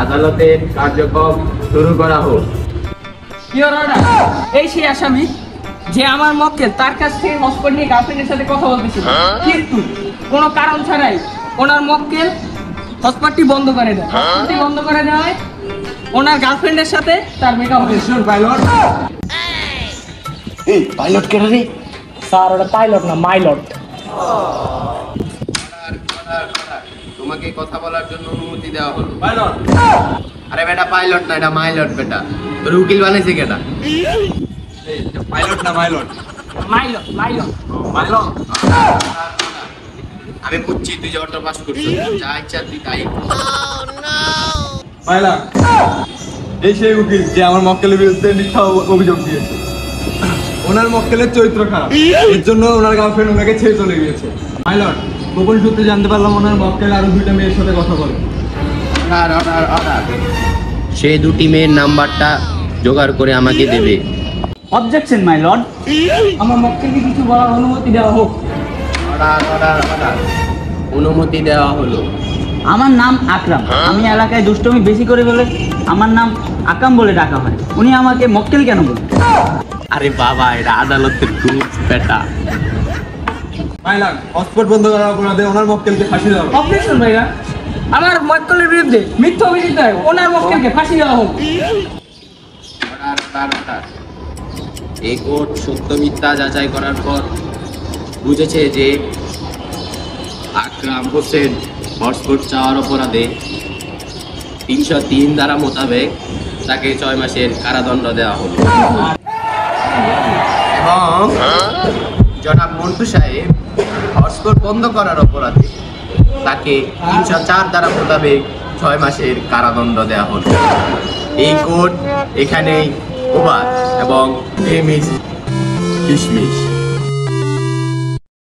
আদালতের কার্যক্রম শুরু করা হোক। এই সেই আসামি যে আমার মক্কেল তার কাছ থেকে হসপিটাল নিয়ে গার্লফ্রেন্ডের সাথে কথা বলতেছিল, কিন্তু কোনো কারণ ছাড়াই ওনার মক্কেল হসপিটালটি বন্ধ করে দেয়। হসপিটালটি বন্ধ করে দেওয়ায় ওনার গার্লফ্রেন্ডের সাথে তার মেকআপ হয়েছে। পাইলট, এই পাইলট কেন রে? স্যার ওটা পাইলট না, মাইলট। তোমাকে কথা বলার জন্য অনুমতি দেওয়া হলো। পাইলট? আরে বেটা পাইলট না, এটা মাইলট বেটা। তোর উকিল বানাইছে কেটা? পাইলট না মাইলট? My lord, my lord. মাইলট? আমি বুঝছি তুই যে অটো পাস করছিস, যা ইচ্ছা তুই তাই। পাইলট, এই সেই উকিল যে আমার মক্কেলের বিরুদ্ধে মিথ্যা অভিযোগ দিয়েছে। ওনার মক্কেলের চরিত্র খারাপ, এর জন্য ওনার গার্লফ্রেন্ড ওনাকে ছেড়ে চলে গিয়েছে। পাইলট, গোপন সূত্রে জানতে পারলাম ওনার মক্কেল আরো 2টা মেয়ের সাথে কথা বলে। সে 2টি মেয়ের নাম্বারটা জোগাড় করে আমাকে দেবে। অবজেকশন মাই লর্ড, আমার মক্কেলকে কিছু বলার অনুমতি দেওয়া হোক। অনুমতি দেওয়া হলো। আমার নাম আকরাম। আমি এলাকায় দুষ্টমি বেশি করে বলে আমার নাম আকাম বলে ডাকা হয়। উনি আমাকে মক্কেল কেন বলেন? আরে বাবা, এটা আদালতের রুলস বেটা। পাইলট, হটস্পট বন্ধ করার অপরাধে ওনার মক্কেলকে ফাঁসি দেওয়া হবে। অবজেকশন ভাইরা, আমার মক্কেলের বিরুদ্ধে মিথ্যা অভিযোগ দেয়, ওনার মক্কেলকে ফাঁসি দেওয়া হোক। এই কোর্ট সত্য মিথ্যা যাচাই করার পর বুঝেছে যে আকরাম হোসেন হটস্পট চাওয়ার অপরাধে 303 ধারা মোতাবেক তাকে 6 মাসের কারাদণ্ড দেওয়া হলো। এবং জনাব মন্টু সাহেব হটস্পট বন্ধ করার অপরাধে তাকে 304 ধারা মোতাবেক 6 মাসের কারাদণ্ড দেওয়া হলো। এই কোর্ট এখানেই ওভার এবং কিশমিশ।